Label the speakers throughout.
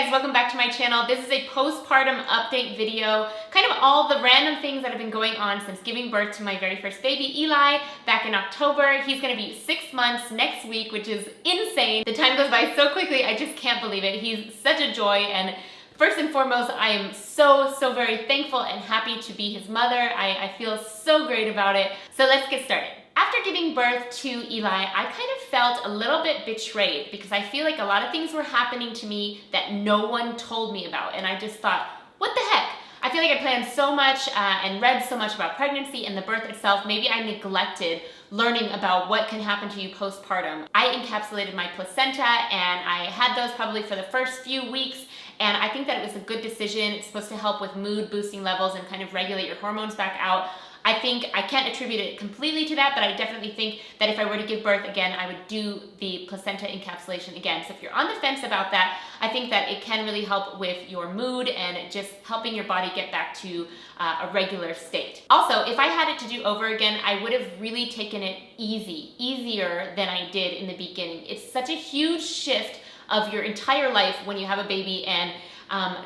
Speaker 1: guys, welcome back to my channel. This is a postpartum update video, kind of all the random things that have been going on since giving birth to my very first baby, Eli, back in October. He's gonna be 6 months next week, which is insane. The time goes by so quickly, I just can't believe it. He's such a joy, and first and foremost, I am so very thankful and happy to be his mother. I feel so great about it. So let's get started. After giving birth to Eli, I kind of felt a little bit betrayed because I feel like a lot of things were happening to me that no one told me about. And I just thought, what the heck? I feel like I planned so much and read so much about pregnancy and the birth itself. Maybe I neglected learning about what can happen to you postpartum. I encapsulated my placenta and I had those probably for the first few weeks. And I think that it was a good decision. It's supposed to help with mood boosting levels and kind of regulate your hormones back out. I think I can't attribute it completely to that, but I definitely think that if I were to give birth again, I would do the placenta encapsulation again. So if you're on the fence about that, I think that it can really help with your mood and just helping your body get back to a regular state. Also, if I had it to do over again, I would have really taken it easier than I did in the beginning. It's such a huge shift of your entire life when you have a baby, and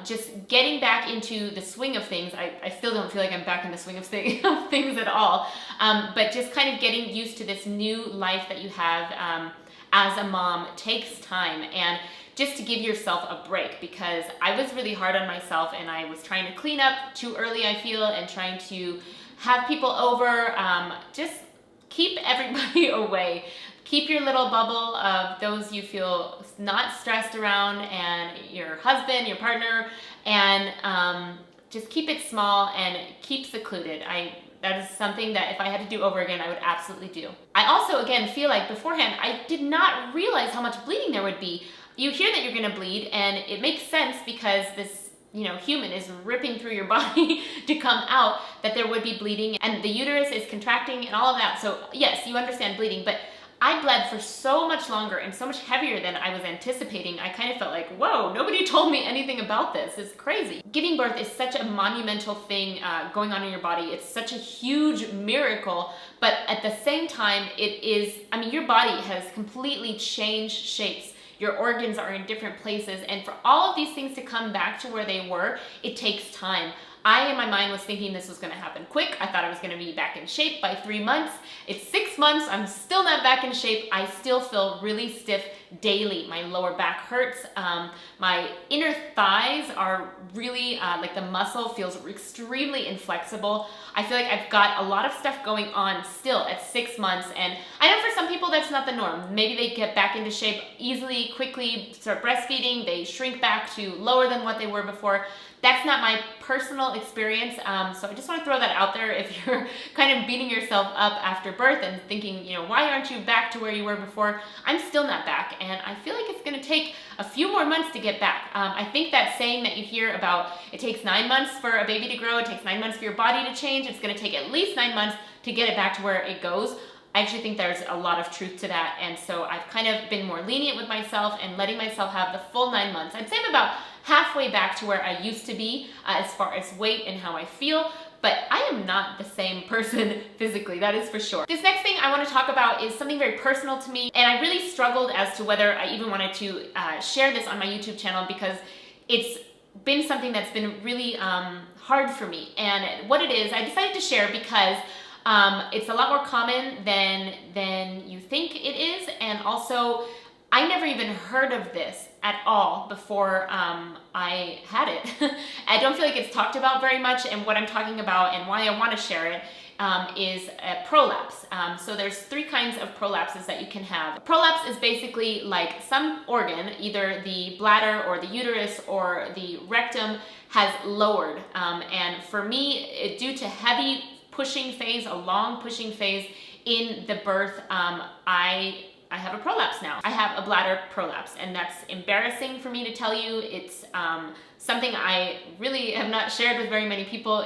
Speaker 1: just getting back into the swing of things. I still don't feel like I'm back in the swing of things at all, but just kind of getting used to this new life that you have as a mom takes time, and just to give yourself a break, because I was really hard on myself and I was trying to clean up too early, I feel, and trying to have people over, just keep everybody away. Keep your little bubble of those you feel not stressed around, and your husband, your partner, and just keep it small and keep secluded. That is something that if I had to do over again, I would absolutely do. I also, again, feel like beforehand, I did not realize how much bleeding there would be. You hear that you're gonna bleed, and it makes sense because this human is ripping through your body to come out, that there would be bleeding, and the uterus is contracting and all of that. So yes, you understand bleeding, but I bled for so much longer and so much heavier than I was anticipating. I kind of felt like, whoa, nobody told me anything about this. It's crazy. Giving birth is such a monumental thing going on in your body. It's such a huge miracle, but at the same time, it is, your body has completely changed shapes. Your organs are in different places, and for all of these things to come back to where they were, it takes time. I, in my mind, was thinking this was gonna happen quick. I thought I was gonna be back in shape by 3 months. It's 6 months, I'm still not back in shape. I still feel really stiff daily. My lower back hurts. My inner thighs are really, like the muscle feels extremely inflexible. I feel like I've got a lot of stuff going on still at 6 months, and I know for some people that's not the norm. Maybe they get back into shape easily, quickly, start breastfeeding, they shrink back to lower than what they were before. That's not my personal experience, so I just want to throw that out there. If you're kind of beating yourself up after birth and thinking, why aren't you back to where you were before? I'm still not back, and I feel like it's going to take a few more months to get back. I think that saying that you hear about, it takes 9 months for a baby to grow, it takes 9 months for your body to change, it's going to take at least 9 months to get it back to where it goes. I actually think there's a lot of truth to that, and so I've kind of been more lenient with myself and letting myself have the full 9 months. I'd say I'm about halfway back to where I used to be as far as weight and how I feel, but I am not the same person physically, that is for sure. This next thing I want to talk about is something very personal to me, and I really struggled as to whether I even wanted to share this on my YouTube channel, because it's been something that's been really hard for me. And what it is, I decided to share because it's a lot more common than you think it is, and also I never even heard of this at all before I had it. I don't feel like it's talked about very much, and what I'm talking about and why I want to share it is a prolapse. So there's 3 kinds of prolapses that you can have. A prolapse is basically like some organ, either the bladder or the uterus or the rectum, has lowered. And for me, due to heavy pushing phase, a long pushing phase in the birth, I have a prolapse now. I have a bladder prolapse, and that's embarrassing for me to tell you. It's something I really have not shared with very many people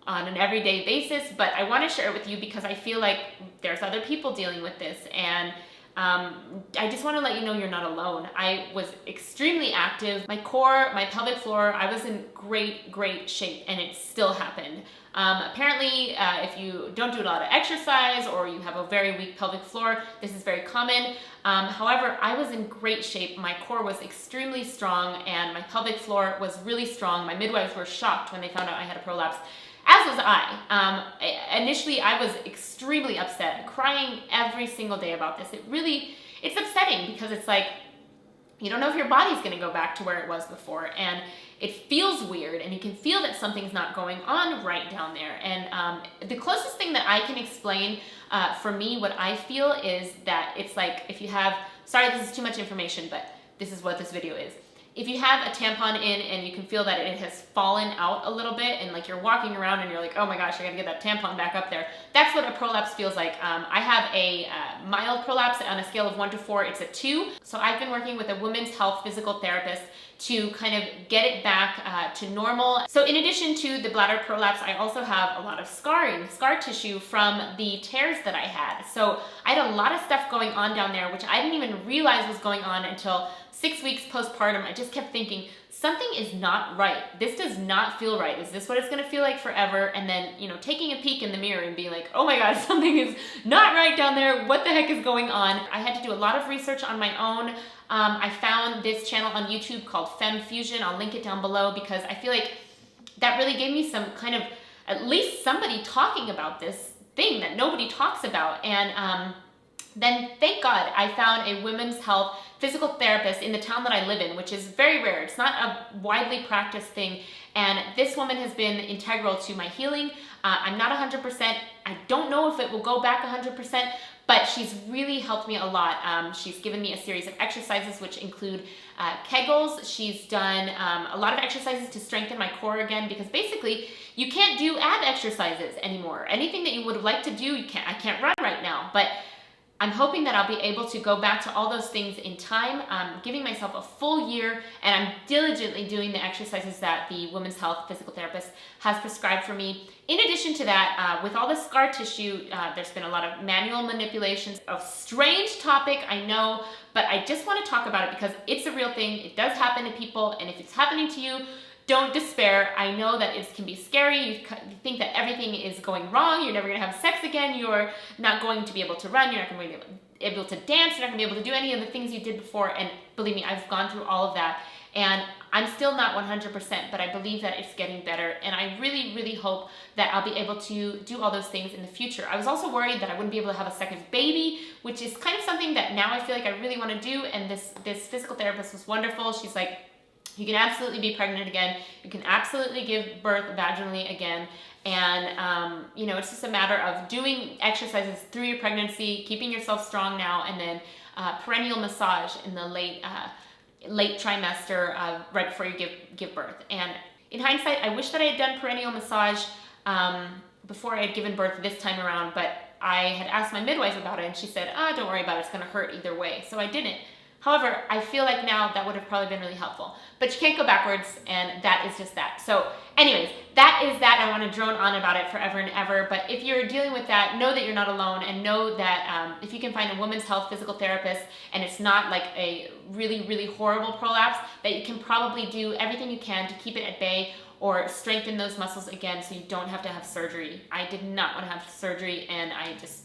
Speaker 1: on an everyday basis, but I want to share it with you because I feel like there's other people dealing with this, and I just want to let you know you're not alone. I was extremely active. My core, my pelvic floor, I was in great shape, and it still happened. Apparently, if you don't do a lot of exercise or you have a very weak pelvic floor, this is very common. However, I was in great shape. My core was extremely strong and my pelvic floor was really strong. My midwives were shocked when they found out I had a prolapse, as was I. Initially, I was extremely upset, crying every single day about this. It's upsetting because it's like, you don't know if your body's going to go back to where it was before, and it feels weird, and you can feel that something's not going on right down there. And the closest thing that I can explain for me, what I feel is that it's like if you have, sorry this is too much information, but this is what this video is. If you have a tampon in and you can feel that it has fallen out a little bit, and like you're walking around and you're like, oh my gosh, I gotta get that tampon back up there. That's what a prolapse feels like. I have a mild prolapse. On a scale of 1 to 4, it's a 2. So I've been working with a women's health physical therapist to kind of get it back to normal. So in addition to the bladder prolapse, I also have a lot of scar tissue from the tears that I had. So I had a lot of stuff going on down there, which I didn't even realize was going on until 6 weeks postpartum. I just kept thinking, something is not right. This does not feel right. Is this what it's gonna feel like forever? And then, you know, taking a peek in the mirror and being like, oh my God, something is not right down there. What the heck is going on? I had to do a lot of research on my own. I found this channel on YouTube called FEMFUSION. I'll link it down below because I feel like that really gave me some kind of, at least somebody talking about this thing that nobody talks about. And then thank God I found a women's health physical therapist in the town that I live in, which is very rare. It's not a widely practiced thing. And this woman has been integral to my healing. I'm not 100%. I don't know if it will go back 100%, but she's really helped me a lot. She's given me a series of exercises, which include Kegels. She's done a lot of exercises to strengthen my core again, because basically you can't do ab exercises anymore. Anything that you would like to do, I can't run right now, but I'm hoping that I'll be able to go back to all those things in time. I'm giving myself a full year, and I'm diligently doing the exercises that the women's health physical therapist has prescribed for me. In addition to that, with all the scar tissue, there's been a lot of manual manipulations. A strange topic, I know, but I just want to talk about it because it's a real thing. It does happen to people, and if it's happening to you, don't despair. I know that it can be scary. You think that everything is going wrong. You're never going to have sex again. You're not going to be able to run. You're not going to be able to dance. You're not going to be able to do any of the things you did before. And believe me, I've gone through all of that. And I'm still not 100%, but I believe that it's getting better. And I really hope that I'll be able to do all those things in the future. I was also worried that I wouldn't be able to have a second baby, which is kind of something that now I feel like I really want to do. And this physical therapist was wonderful. She's like, you can absolutely be pregnant again. You can absolutely give birth vaginally again. And, you know, it's just a matter of doing exercises through your pregnancy, keeping yourself strong now, and then perennial massage in the late trimester right before you give birth. And in hindsight, I wish that I had done perennial massage before I had given birth this time around, but I had asked my midwife about it, and she said, don't worry about it, it's gonna hurt either way. So I didn't. However, I feel like now that would have probably been really helpful. But you can't go backwards, and that is just that. So anyways, that is that. I want to drone on about it forever and ever. But if you're dealing with that, know that you're not alone, and know that if you can find a women's health physical therapist and it's not like a really horrible prolapse, that you can probably do everything you can to keep it at bay or strengthen those muscles again so you don't have to have surgery. I did not want to have surgery, and I just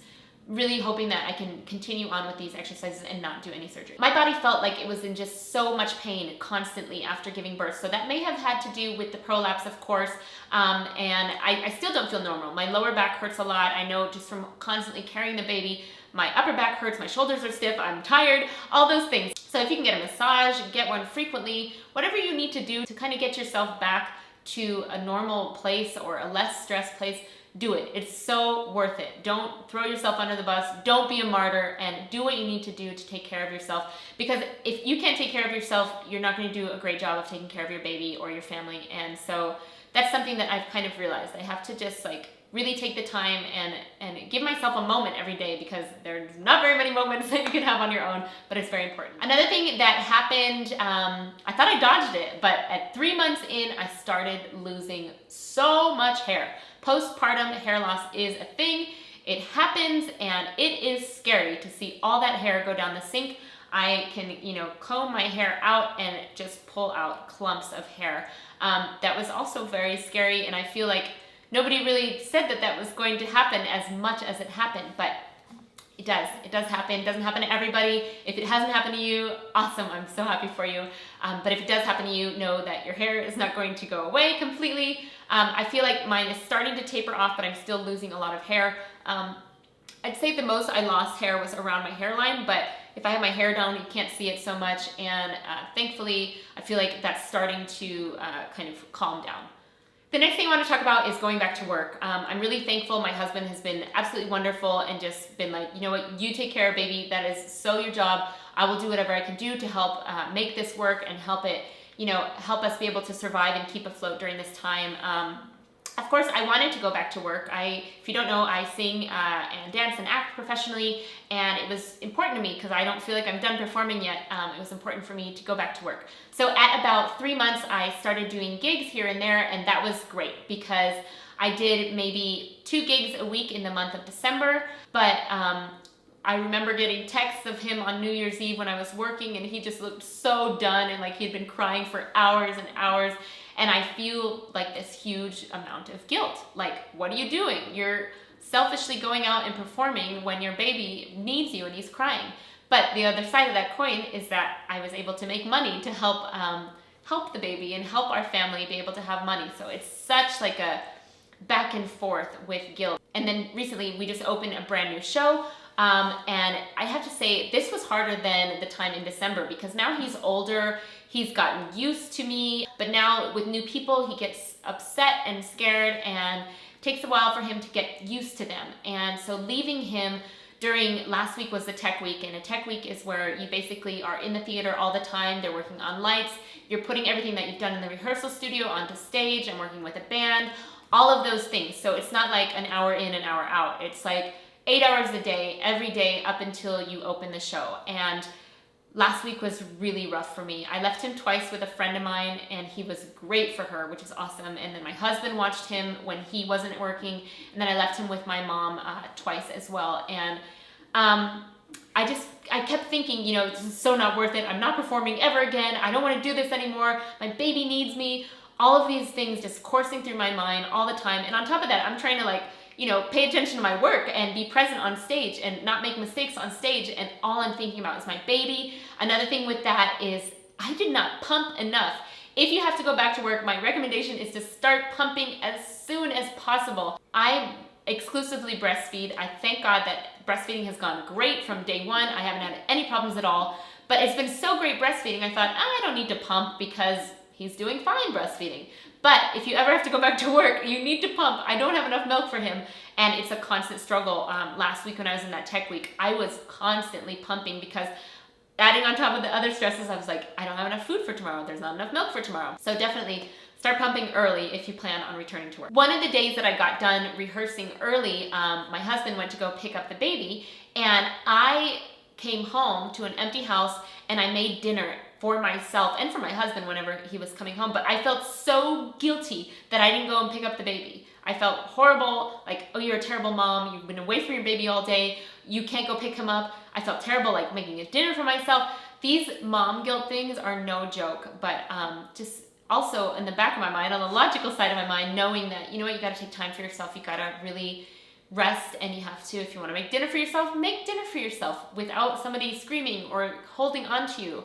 Speaker 1: really hoping that I can continue on with these exercises and not do any surgery. My body felt like it was in just so much pain constantly after giving birth. So that may have had to do with the prolapse, of course. And I still don't feel normal. My lower back hurts a lot. I know just from constantly carrying the baby, my upper back hurts, my shoulders are stiff, I'm tired, all those things. So if you can get a massage, get one frequently, whatever you need to do to kind of get yourself back to a normal place or a less stressed place, do it. It's so worth it. Don't throw yourself under the bus. Don't be a martyr, and do what you need to do to take care of yourself. Because if you can't take care of yourself, you're not going to do a great job of taking care of your baby or your family. And so that's something that I've kind of realized. I have to just like really take the time and give myself a moment every day, because there's not very many moments that you can have on your own, but it's very important. Another thing that happened, I thought I dodged it, but at 3 months in, I started losing so much hair. Postpartum hair loss is a thing. It happens, and it is scary to see all that hair go down the sink. I can, comb my hair out and just pull out clumps of hair. That was also very scary, and I feel like nobody really said that that was going to happen as much as it happened, but it does. It does happen. It doesn't happen to everybody. If it hasn't happened to you, awesome. I'm so happy for you. But if it does happen to you, know that your hair is not going to go away completely. I feel like mine is starting to taper off, but I'm still losing a lot of hair. I'd say the most I lost hair was around my hairline, but if I have my hair down, you can't see it so much. And thankfully, I feel like that's starting to kind of calm down. The next thing I want to talk about is going back to work. I'm really thankful. My husband has been absolutely wonderful and just been like, you know what, you take care of baby. That is so your job. I will do whatever I can do to help make this work and help it, help us be able to survive and keep afloat during this time. Of course, I wanted to go back to work. If you don't know, I sing and dance and act professionally, and it was important to me because I don't feel like I'm done performing yet. It was important for me to go back to work. So at about 3 months, I started doing gigs here and there, and that was great because I did maybe 2 gigs a week in the month of December, but I remember getting texts of him on New Year's Eve when I was working, and he just looked so done and like he'd been crying for hours and hours. And I feel like this huge amount of guilt. Like, what are you doing? You're selfishly going out and performing when your baby needs you and he's crying. But the other side of that coin is that I was able to make money to help help the baby and help our family be able to have money. So it's such like a back and forth with guilt. And then recently we just opened a brand new show. And I have to say, this was harder than the time in December because now he's older, he's gotten used to me, but now with new people, he gets upset and scared and it takes a while for him to get used to them. And so leaving him during last week was the tech week, and a tech week is where you basically are in the theater all the time. They're working on lights, you're putting everything that you've done in the rehearsal studio onto stage and working with a band, all of those things. So it's not like an hour in, an hour out. It's like 8 hours a day, every day up until you open the show. And last week was really rough for me. I left him twice with a friend of mine, and he was great for her, which is awesome. And then my husband watched him when he wasn't working, and then I left him with my mom twice as well. And I kept thinking, this is so not worth it. I'm not performing ever again. I don't want to do this anymore. My baby needs me. All of these things just coursing through my mind all the time. And on top of that, I'm trying to pay attention to my work and be present on stage and not make mistakes on stage, and all I'm thinking about is my baby. Another thing with that is I did not pump enough. If you have to go back to work, my recommendation is to start pumping as soon as possible. I exclusively breastfeed. I thank God that breastfeeding has gone great from day one. I haven't had any problems at all, but it's been so great breastfeeding. I thought, I don't need to pump because he's doing fine breastfeeding. But if you ever have to go back to work, you need to pump. I don't have enough milk for him, and it's a constant struggle. Last week when I was in that tech week, I was constantly pumping because adding on top of the other stresses, I was like, I don't have enough food for tomorrow. There's not enough milk for tomorrow. So definitely start pumping early if you plan on returning to work. One of the days that I got done rehearsing early, my husband went to go pick up the baby, and I came home to an empty house and I made dinner for myself and for my husband whenever he was coming home. But I felt so guilty that I didn't go and pick up the baby. I felt horrible, like, oh, you're a terrible mom. You've been away from your baby all day. You can't go pick him up. I felt terrible, like making a dinner for myself. These mom guilt things are no joke, but just also in the back of my mind, on the logical side of my mind, knowing that, you know what, you gotta take time for yourself. You gotta really rest, and you have to, if you wanna make dinner for yourself, make dinner for yourself without somebody screaming or holding on to you.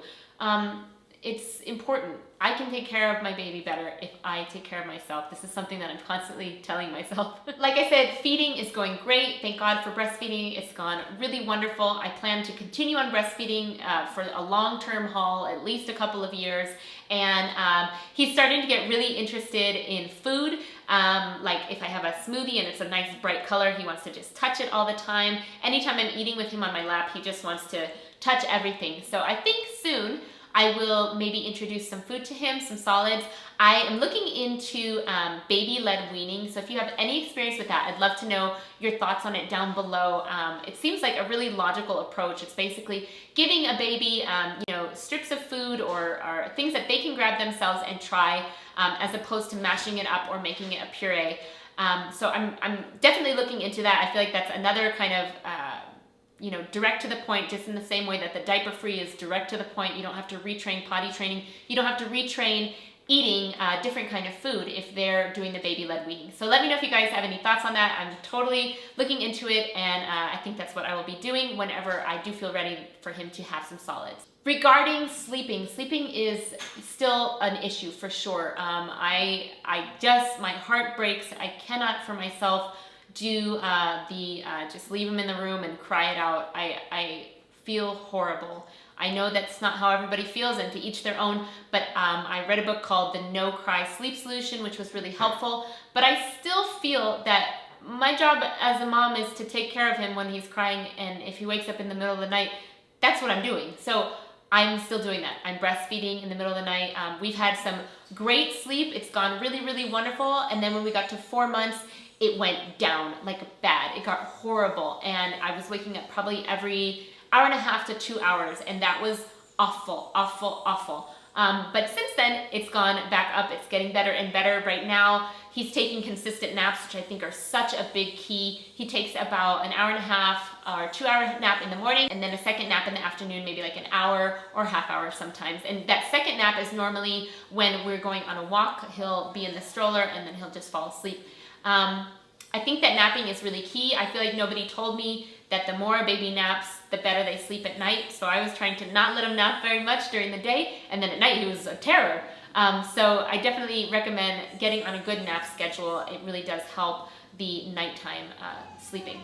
Speaker 1: It's important. I can take care of my baby better if I take care of myself. This is something that I'm constantly telling myself. Like I said, feeding is going great. Thank God for breastfeeding. It's gone really wonderful. I plan to continue on breastfeeding for a long-term haul, at least a couple of years. And he's starting to get really interested in food. Like if I have a smoothie and it's a nice bright color, he wants to just touch it all the time. Anytime I'm eating with him on my lap, he just wants to touch everything. So I think soon I will maybe introduce some food to him, some solids. I am looking into baby-led weaning, so if you have any experience with that, I'd love to know your thoughts on it down below. It seems like a really logical approach. It's basically giving a baby strips of food or things that they can grab themselves and try, as opposed to mashing it up or making it a puree. So I'm definitely looking into that. I feel like that's another kind of, you know, direct to the point, just in the same way that the diaper free is direct to the point. You don't have to retrain potty training. You don't have to retrain eating different kind of food if they're doing the baby-led weaning. So let me know if you guys have any thoughts on that. I'm totally looking into it, and I think that's what I will be doing whenever I do feel ready for him to have some solids. Regarding sleeping is still an issue for sure. I just, my heart breaks. I cannot for myself do just leave him in the room and cry it out. I feel horrible. I know that's not how everybody feels, and to each their own, but I read a book called The No Cry Sleep Solution, which was really helpful, but I still feel that my job as a mom is to take care of him when he's crying, and if he wakes up in the middle of the night, that's what I'm doing. So I'm still doing that. I'm breastfeeding in the middle of the night. We've had some great sleep. It's gone really, really wonderful, and then when we got to 4 months, it went down like bad. It got horrible, and I was waking up probably every hour and a half to 2 hours, and that was awful, awful, awful. But since then, it's gone back up. It's getting better and better. Right now, he's taking consistent naps, which I think are such a big key. He takes about an hour and a half or 2 hour nap in the morning, and then a second nap in the afternoon, maybe like an hour or half hour sometimes. And that second nap is normally when we're going on a walk. He'll be in the stroller, and then he'll just fall asleep. I think that napping is really key. I feel like nobody told me that the more a baby naps, the better they sleep at night. So I was trying to not let him nap very much during the day, and then at night he was a terror. So I definitely recommend getting on a good nap schedule. It really does help the nighttime sleeping.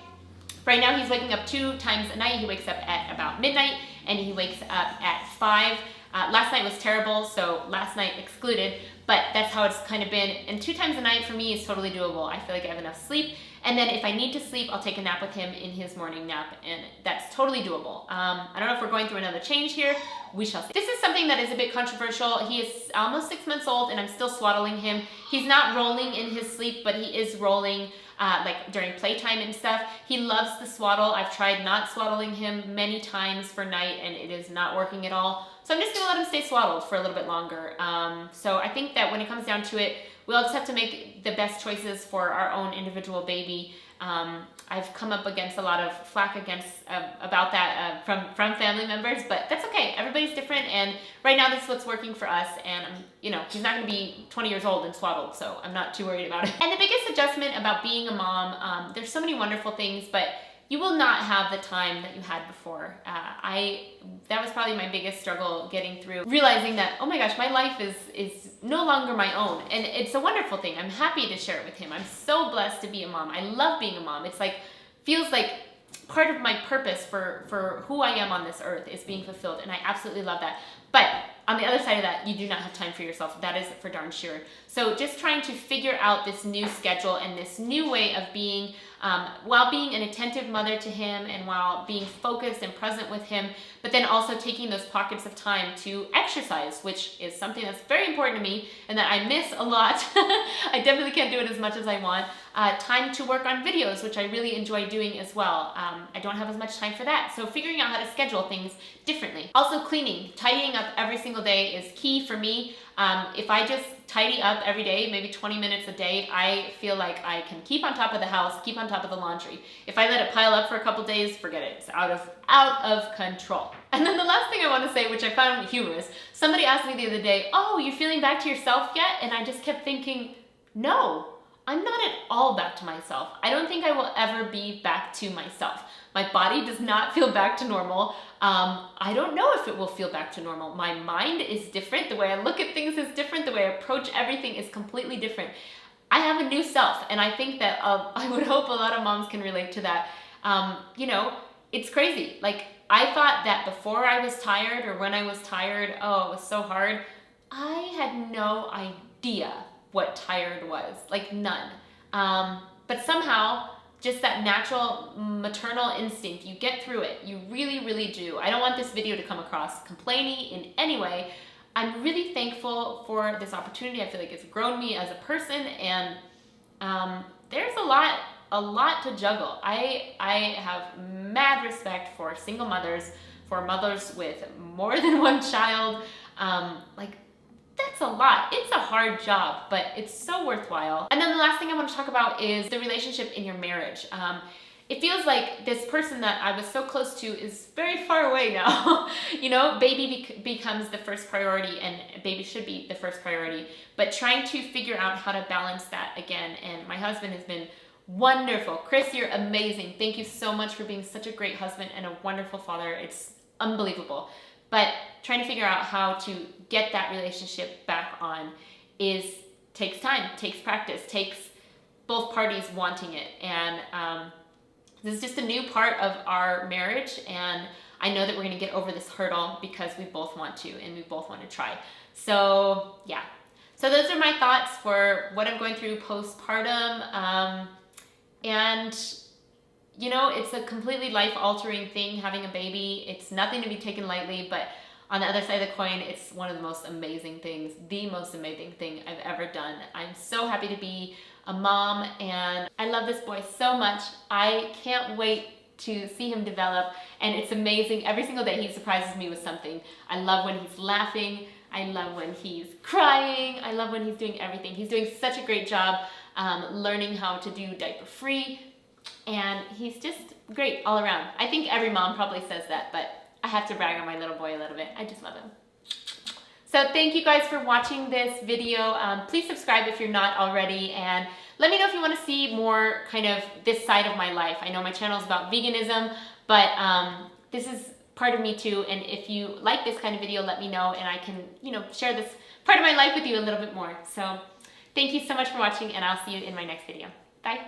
Speaker 1: Right now he's waking up 2 times a night. He wakes up at about midnight, and he wakes up at 5. Last night was terrible, so last night excluded, but that's how it's kind of been. And 2 times a night for me is totally doable. I feel like I have enough sleep. And then if I need to sleep, I'll take a nap with him in his morning nap, and that's totally doable. I don't know if we're going through another change here. We shall see. This is something that is a bit controversial. He is almost 6 months old, and I'm still swaddling him. He's not rolling in his sleep, but he is rolling like during playtime and stuff. He loves the swaddle. I've tried not swaddling him many times for night, and it is not working at all. So I'm just gonna let him stay swaddled for a little bit longer. So I think that when it comes down to it, we'll just have to make the best choices for our own individual baby. I've come up against a lot of flack about that from family members, but that's okay. Everybody's different, and right now this is what's working for us. And you know, he's not going to be 20 years old and swaddled, so I'm not too worried about it. And the biggest adjustment about being a mom, there's so many wonderful things, but you will not have the time that you had before. That was probably my biggest struggle getting through, realizing that, oh my gosh, my life is no longer my own. And it's a wonderful thing. I'm happy to share it with him. I'm so blessed to be a mom. I love being a mom. It's like, feels like part of my purpose for who I am on this earth is being fulfilled. And I absolutely love that. But on the other side of that, you do not have time for yourself. That is for darn sure. So just trying to figure out this new schedule and this new way of being, while being an attentive mother to him and while being focused and present with him, but then also taking those pockets of time to exercise, which is something that's very important to me and that I miss a lot. I definitely can't do it as much as I want. Time to work on videos, which I really enjoy doing as well. I don't have as much time for that. So figuring out how to schedule things differently. Also cleaning, tidying up every single day is key for me. If I just tidy up every day, maybe 20 minutes a day, I feel like I can keep on top of the house, keep on top of the laundry. If I let it pile up for a couple days, forget it. It's out of control. And then the last thing I want to say, which I found humorous, somebody asked me the other day, oh, you're feeling back to yourself yet? And I just kept thinking, no, I'm not at all back to myself. I don't think I will ever be back to myself. My body does not feel back to normal. I don't know if it will feel back to normal. My mind is different. The way I look at things is different. The way I approach everything is completely different. I have a new self, and I think that I would hope a lot of moms can relate to that. You know, it's crazy. Like, I thought that before I was tired or when I was tired, oh, it was so hard. I had no idea what tired was, like none. But somehow, just that natural maternal instinct, you get through it. You really, really do. I don't want this video to come across complaining in any way. I'm really thankful for this opportunity. I feel like it's grown me as a person, and there's a lot to juggle. I have mad respect for single mothers, for mothers with more than one child. Like, that's a lot. It's a hard job, but it's so worthwhile. And then the last thing I want to talk about is the relationship in your marriage. It feels like this person that I was so close to is very far away now. You know, baby becomes the first priority, and baby should be the first priority, but trying to figure out how to balance that again. And my husband has been wonderful. Chris, you're amazing. Thank you so much for being such a great husband and a wonderful father. It's unbelievable. But trying to figure out how to get that relationship back on takes time, takes practice, takes both parties wanting it. And this is just a new part of our marriage, and I know that we're gonna get over this hurdle because we both want to, and we both want to try. So yeah. So those are my thoughts for what I'm going through postpartum. And you know, it's a completely life-altering thing, having a baby. It's nothing to be taken lightly, but on the other side of the coin, it's one of the most amazing things, the most amazing thing I've ever done. I'm so happy to be a mom, and I love this boy so much. I can't wait to see him develop, and it's amazing. Every single day he surprises me with something. I love when he's laughing. I love when he's crying. I love when he's doing everything. He's doing such a great job learning how to do diaper-free, and he's just great all around. I think every mom probably says that, but I have to brag on my little boy a little bit. I just love him. So thank you guys for watching this video. Please subscribe if you're not already, and let me know if you want to see more kind of this side of my life. I know my channel is about veganism, but this is part of me too, and if you like this kind of video, let me know, and I can, you know, share this part of my life with you a little bit more. So thank you so much for watching, and I'll see you in my next video. Bye.